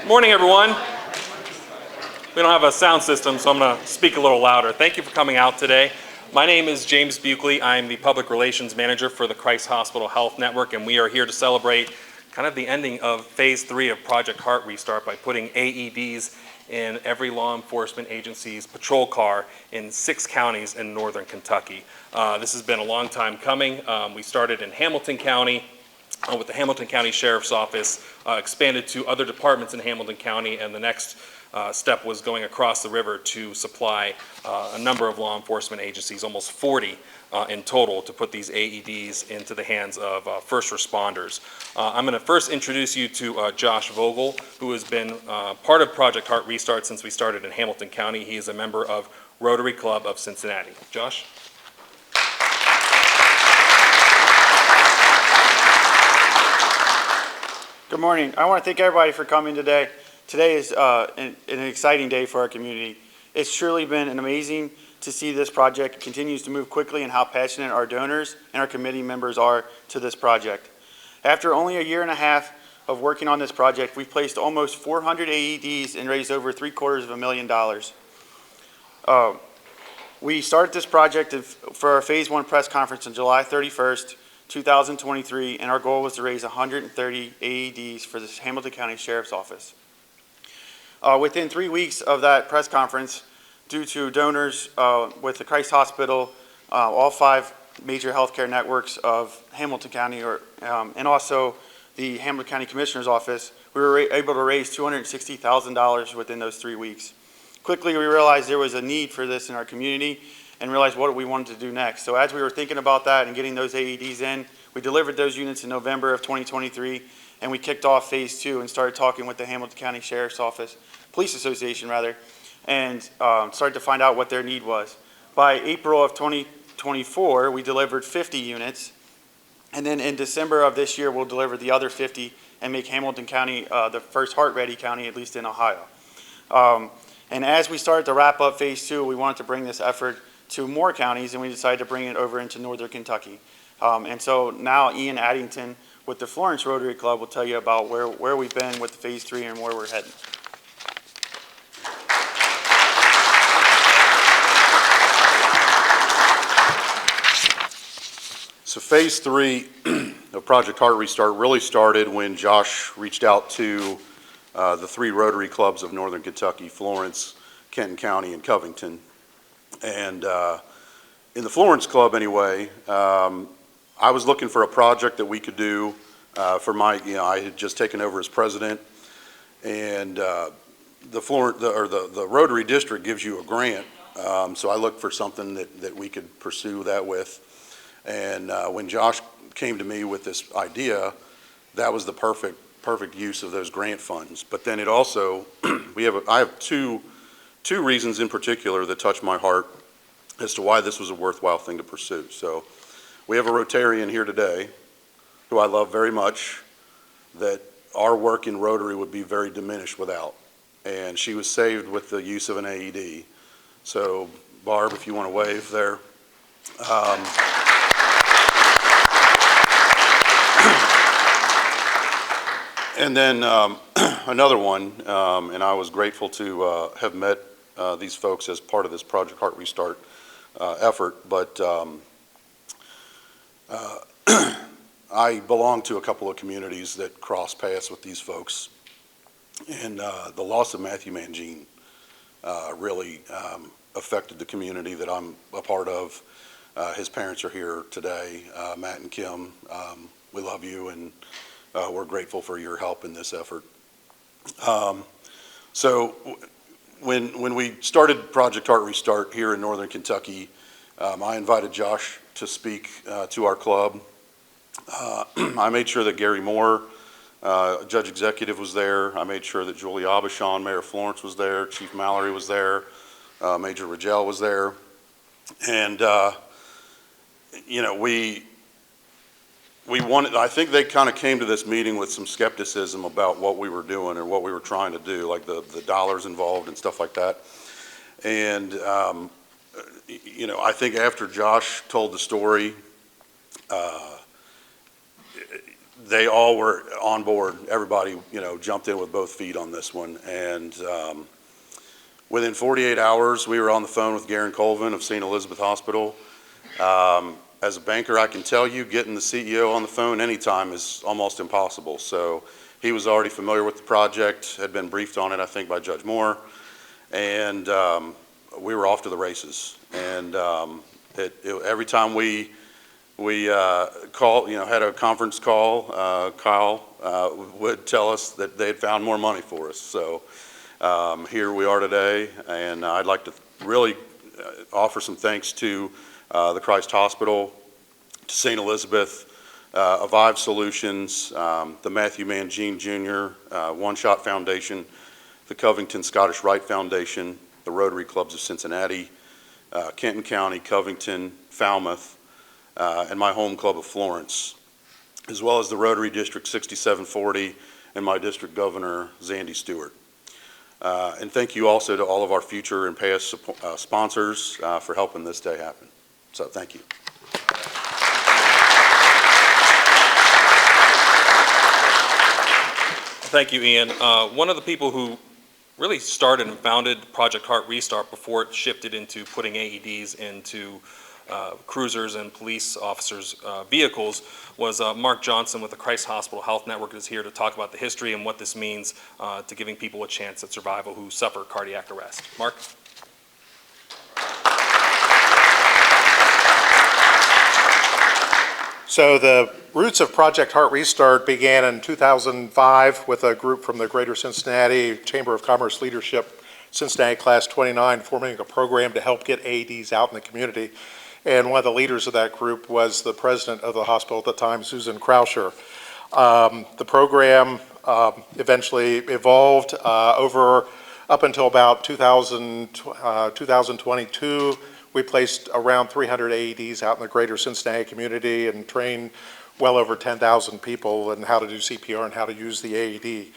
Morning, everyone. We don't have a sound system, so I'm going to speak a little louder. Thank you for coming out today. My name is James Buckley. I'm the Public Relations Manager for the Christ Hospital Health Network, and we are here to celebrate kind of the ending of Phase 3 of Project Heart Restart by putting AEDs in every law enforcement agency's patrol car in 6 counties in northern Kentucky. This has been a long time coming. We started in Hamilton County with the Hamilton County Sheriff's Office, expanded to other departments in Hamilton County, and the next step was going across the river to supply a number of law enforcement agencies, almost 40 in total, to put these AEDs into the hands of first responders. I'm going to first introduce you to Josh Vogel, who has been part of Project Heart Restart since we started in Hamilton County. He is a member of Rotary Club of Cincinnati. Josh? Good morning. I want to thank everybody for coming today. Today is an exciting day for our community. It's truly been amazing to see this project continues to move quickly and how passionate our donors and our committee members are to this project. After only a year and a half of working on this project, we've placed almost 400 AEDs and raised over $750,000. We started this project for our Phase 1 press conference on July 31st, 2023, and our goal was to raise 130 AEDs for the Hamilton County Sheriff's Office. Within 3 weeks of that press conference, due to donors with the Christ Hospital, all 5 major healthcare networks of Hamilton County, and also the Hamilton County Commissioner's Office, we were able to raise $260,000 within those 3 weeks. Quickly, we realized there was a need for this in our community and realized what we wanted to do next. So as we were thinking about that and getting those AEDs in, we delivered those units in November of 2023, and we kicked off Phase 2 and started talking with the Hamilton County Sheriff's Office, Police Association rather, and started to find out what their need was. By April of 2024, we delivered 50 units, and then in December of this year, we'll deliver the other 50 and make Hamilton County the first heart-ready county, at least in Ohio. And as we started to wrap up Phase 2, we wanted to bring this effort to more counties, and we decided to bring it over into northern Kentucky. And so now Ian Addington with the Florence Rotary Club will tell you about where we've been with Phase 3 and where we're heading. So Phase 3 of Project Heart Restart really started when Josh reached out to the 3 Rotary Clubs of northern Kentucky, Florence, Kenton County, and Covington. And in the Florence Club anyway, I was looking for a project that we could do for my, I had just taken over as president, and the Rotary District gives you a grant, so I looked for something that we could pursue that with. And when Josh came to me with this idea, that was the perfect use of those grant funds. But then it also, I have two reasons in particular that touch my heart as to why this was a worthwhile thing to pursue. So we have a Rotarian here today who I love very much that our work in Rotary would be very diminished without. And she was saved with the use of an AED. So Barb, if you want to wave there. And then another one, and I was grateful to have met these folks as part of this Project Heart Restart effort, but I belong to a couple of communities that cross paths with these folks, and the loss of Matthew Mangine really affected the community that I'm a part of. His parents are here today, Matt and Kim. We love you, and we're grateful for your help in this effort. So when we started Project Heart Restart here in northern Kentucky, I invited Josh to speak to our club. I made sure that Gary Moore, Judge Executive, was there. I made sure that Julie Abishon, Mayor of Florence, was there. Chief Mallory was there. Major Rigel was there. And, we wanted, I think they kind of came to this meeting with some skepticism about what we were doing and what we were trying to do, like the dollars involved and stuff like that. And, I think after Josh told the story, they all were on board. Everybody, jumped in with both feet on this one. And within 48 hours, we were on the phone with Garen Colvin of St. Elizabeth Hospital. As a banker, I can tell you getting the CEO on the phone anytime is almost impossible. So he was already familiar with the project, had been briefed on it, I think, by Judge Moore. And we were off to the races. And every time we had a conference call, Kyle would tell us that they had found more money for us. So here we are today, and I'd like to really offer some thanks to the Christ Hospital, to St. Elizabeth, Avive Solutions, the Matthew Mangine Jr. One Shot Foundation, the Covington Scottish Rite Foundation, the Rotary Clubs of Cincinnati, Kenton County, Covington, Falmouth, and my home club of Florence, as well as the Rotary District 6740 and my district governor, Zandy Stewart. And thank you also to all of our future and past sponsors for helping this day happen. So thank you. Thank you, Ian. One of the people who really started and founded Project Heart Restart before it shifted into putting AEDs into cruisers and police officers' vehicles was Mark Johnson with the Christ Hospital Health Network, is here to talk about the history and what this means to giving people a chance at survival who suffer cardiac arrest. Mark? So the roots of Project Heart Restart began in 2005 with a group from the Greater Cincinnati Chamber of Commerce leadership, Cincinnati Class 29, forming a program to help get AEDs out in the community. And one of the leaders of that group was the president of the hospital at the time, Susan Krauscher. The program eventually evolved up until about 2022. We placed around 300 AEDs out in the greater Cincinnati community and trained well over 10,000 people in how to do CPR and how to use the AED.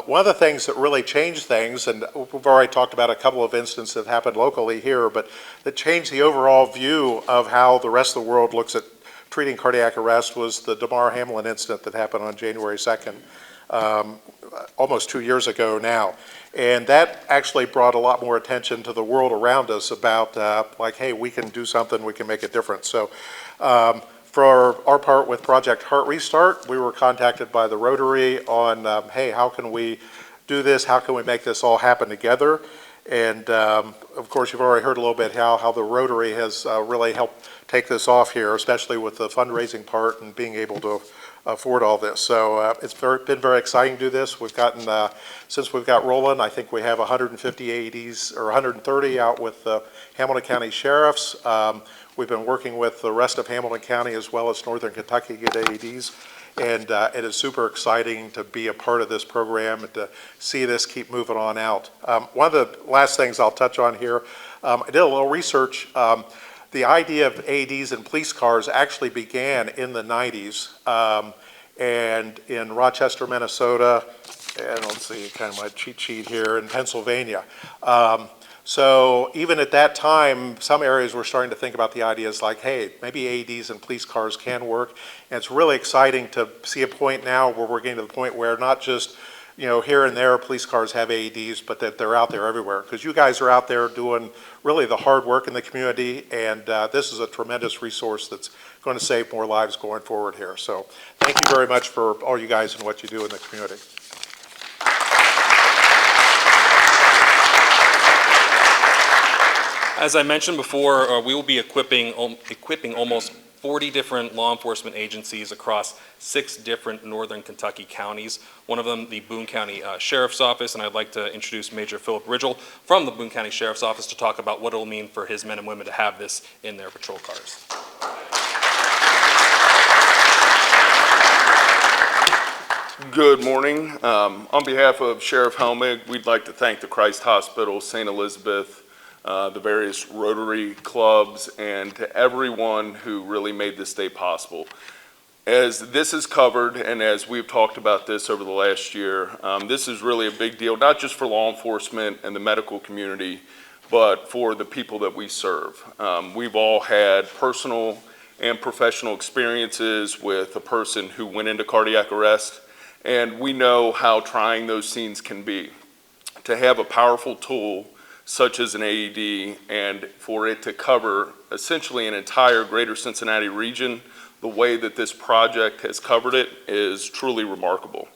One of the things that really changed things, and we've already talked about a couple of instances that happened locally here, but that changed the overall view of how the rest of the world looks at treating cardiac arrest, was the Damar Hamlin incident that happened on January 2nd, almost 2 years ago now. And that actually brought a lot more attention to the world around us about like, hey, we can do something, we can make a difference. So for our part with Project Heart Restart, we were contacted by the Rotary on, hey, how can we do this? How can we make this all happen together? And of course, you've already heard a little bit how the Rotary has really helped take this off here, especially with the fundraising part and being able to afford all this. So it's been very exciting to do this. We've gotten, since we've got rolling, I think we have 150 AEDs, or 130 out with the Hamilton County Sheriffs. We've been working with the rest of Hamilton County as well as Northern Kentucky to get AEDs. And it is super exciting to be a part of this program and to see this keep moving on out. One of the last things I'll touch on here, I did a little research. The idea of AEDs in police cars actually began in the 90s and in Rochester, Minnesota, and let's see, kind of my cheat sheet here, in Pennsylvania. So even at that time, some areas were starting to think about the ideas like, hey, maybe AEDs in police cars can work. And it's really exciting to see a point now where we're getting to the point where not just, here and there police cars have AEDs, but that they're out there everywhere. Because you guys are out there doing really the hard work in the community, and this is a tremendous resource that's going to save more lives going forward here. So thank you very much for all you guys and what you do in the community. As I mentioned before, we will be equipping almost 40 different law enforcement agencies across 6 different northern Kentucky counties. One of them, the Boone County Sheriff's Office, and I'd like to introduce Major Philip Ridgel from the Boone County Sheriff's Office to talk about what it'll mean for his men and women to have this in their patrol cars. Good morning. On behalf of Sheriff Helmig, we'd like to thank the Christ Hospital, St. Elizabeth, the various Rotary clubs, and to everyone who really made this day possible. As this is covered, and as we've talked about this over the last year, this is really a big deal, not just for law enforcement and the medical community, but for the people that we serve. We've all had personal and professional experiences with a person who went into cardiac arrest, and we know how trying those scenes can be. To have a powerful tool such as an AED and for it to cover essentially an entire greater Cincinnati region, the way that this project has covered it is truly remarkable.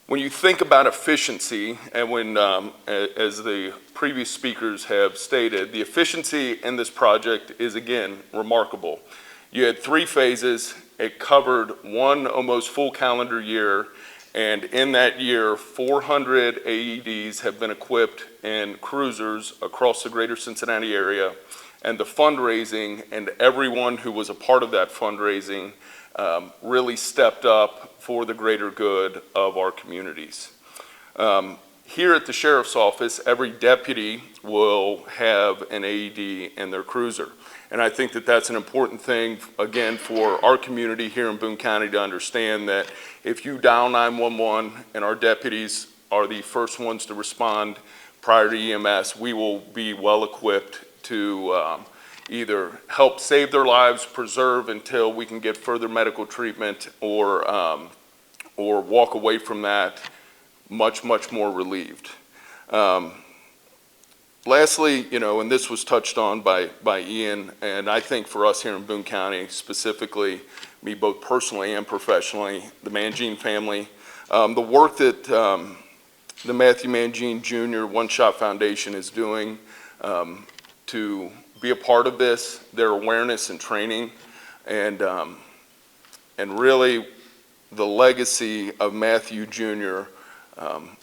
When you think about efficiency, and as the previous speakers have stated, the efficiency in this project is again remarkable. You had 3 phases, it covered 1 almost full calendar year, and in that year, 400 AEDs have been equipped in cruisers across the greater Cincinnati area, and the fundraising and everyone who was a part of that fundraising really stepped up for the greater good of our communities. Here at the Sheriff's Office, every deputy will have an AED in their cruiser. And I think that that's an important thing, again, for our community here in Boone County to understand that if you dial 911 and our deputies are the first ones to respond prior to EMS, we will be well equipped to either help save their lives, preserve until we can get further medical treatment, or walk away from that much, much more relieved. Lastly, and this was touched on by Ian, and I think for us here in Boone County, specifically, me both personally and professionally, the Mangine family, the work that the Matthew Mangine Jr. One Shot Foundation is doing to be a part of this, their awareness and training, and really the legacy of Matthew Jr.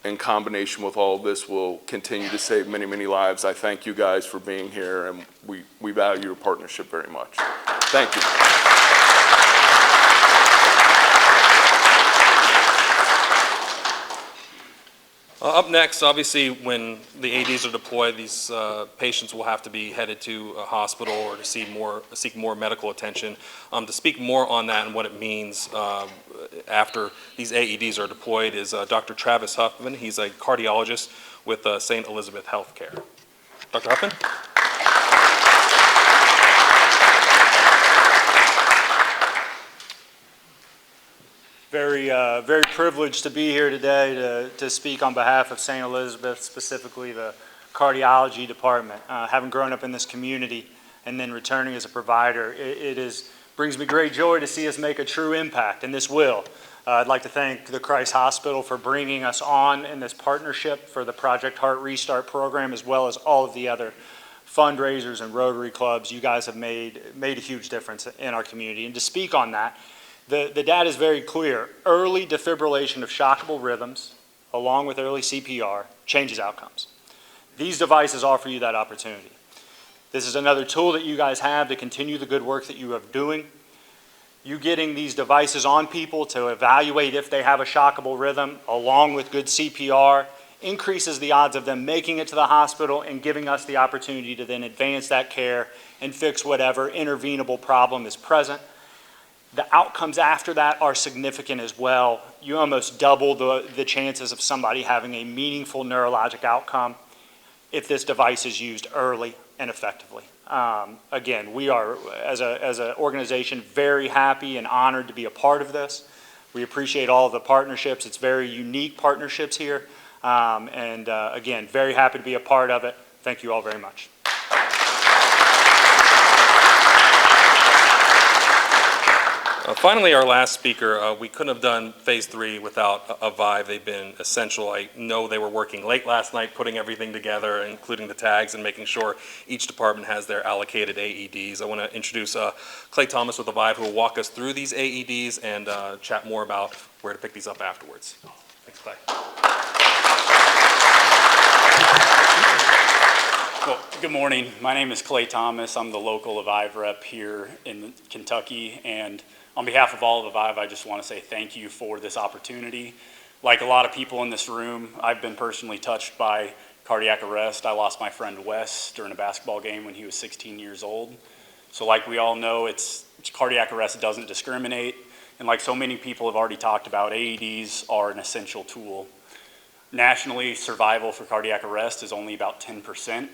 In combination with all of this will continue to save many, many lives. I thank you guys for being here, and we value your partnership very much. Thank you. Up next, obviously, when the AEDs are deployed, these patients will have to be headed to a hospital or to seek more medical attention. To speak more on that and what it means after these AEDs are deployed is Dr. Travis Huffman. He's a cardiologist with St. Elizabeth Healthcare. Dr. Huffman? Very privileged to be here today to speak on behalf of St. Elizabeth, specifically the cardiology department. Having grown up in this community and then returning as a provider, it brings me great joy to see us make a true impact, and this will. I'd like to thank the Christ Hospital for bringing us on in this partnership for the Project Heart Restart program, as well as all of the other fundraisers and Rotary clubs. You guys have made a huge difference in our community. And to speak on that, the data is very clear. Early defibrillation of shockable rhythms, along with early CPR, changes outcomes. These devices offer you that opportunity. This is another tool that you guys have to continue the good work that you are doing. You getting these devices on people to evaluate if they have a shockable rhythm, along with good CPR, increases the odds of them making it to the hospital and giving us the opportunity to then advance that care and fix whatever intervenable problem is present. The outcomes after that are significant as well. You almost double the chances of somebody having a meaningful neurologic outcome if this device is used early and effectively. Again, we are, as an organization, very happy and honored to be a part of this. We appreciate all of the partnerships. It's very unique partnerships here. Again, very happy to be a part of it. Thank you all very much. Finally, our last speaker, we couldn't have done Phase 3 without a Vive. They've been essential. I know they were working late last night putting everything together, including the tags and making sure each department has their allocated AEDs. I want to introduce Clay Thomas with the Vive, who will walk us through these AEDs and chat more about where to pick these up afterwards. Thanks, Clay. Well, good morning. My name is Clay Thomas. I'm the local Avive rep here in Kentucky, and on behalf of all of Avive, I just want to say thank you for this opportunity. Like a lot of people in this room, I've been personally touched by cardiac arrest. I lost my friend Wes during a basketball game when he was 16 years old. So like we all know, cardiac arrest doesn't discriminate, and like so many people have already talked about, AEDs are an essential tool. Nationally, survival for cardiac arrest is only about 10%.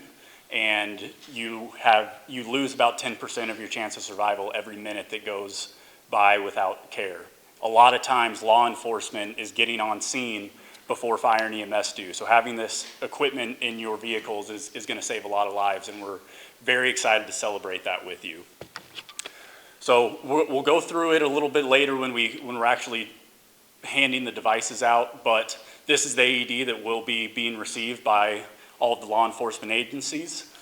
and you lose about 10% of your chance of survival every minute that goes by without care. A lot of times law enforcement is getting on scene before fire and EMS do. So having this equipment in your vehicles is going to save a lot of lives, and we're very excited to celebrate that with you. So we'll go through it a little bit later when we're actually handing the devices out, but this is the AED that will be being received by all of the law enforcement agencies.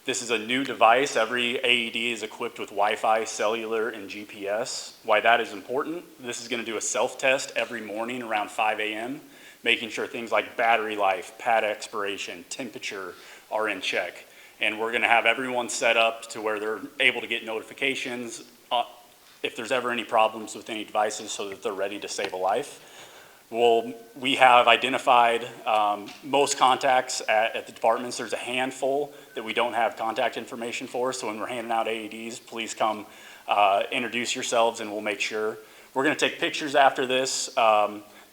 This is a new device. Every AED is equipped with Wi-Fi, cellular, and GPS. Why that is important, this is going to do a self-test every morning around 5 a.m., making sure things like battery life, pad expiration, temperature are in check. And we're going to have everyone set up to where they're able to get notifications if there's ever any problems with any devices so that they're ready to save a life. We have identified most contacts at the departments. There's a handful that we don't have contact information for, so when we're handing out AEDs, please come introduce yourselves and we'll make sure. We're going to take pictures after this.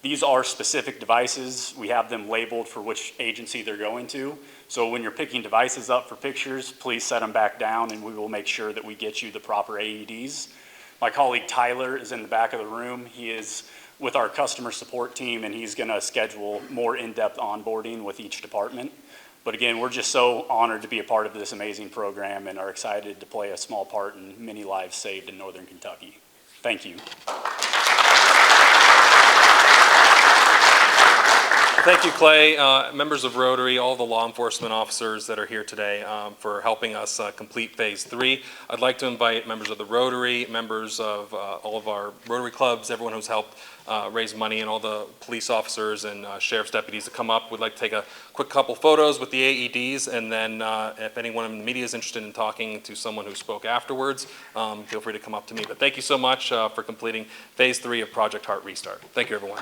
These are specific devices. We have them labeled for which agency they're going to. So when you're picking devices up for pictures, please set them back down and we will make sure that we get you the proper AEDs. My colleague Tyler is in the back of the room. He is with our customer support team, and he's going to schedule more in-depth onboarding with each department. But again, we're just so honored to be a part of this amazing program and are excited to play a small part in many lives saved in Northern Kentucky. Thank you. Thank you, Clay, members of Rotary, all the law enforcement officers that are here today for helping us complete Phase 3. I'd like to invite members of the Rotary, members of all of our Rotary clubs, everyone who's helped raise money, and all the police officers and sheriff's deputies to come up. We'd like to take a quick couple photos with the AEDs, and then if anyone in the media is interested in talking to someone who spoke afterwards, feel free to come up to me. But thank you so much for completing Phase 3 of Project Heart Restart. Thank you, everyone.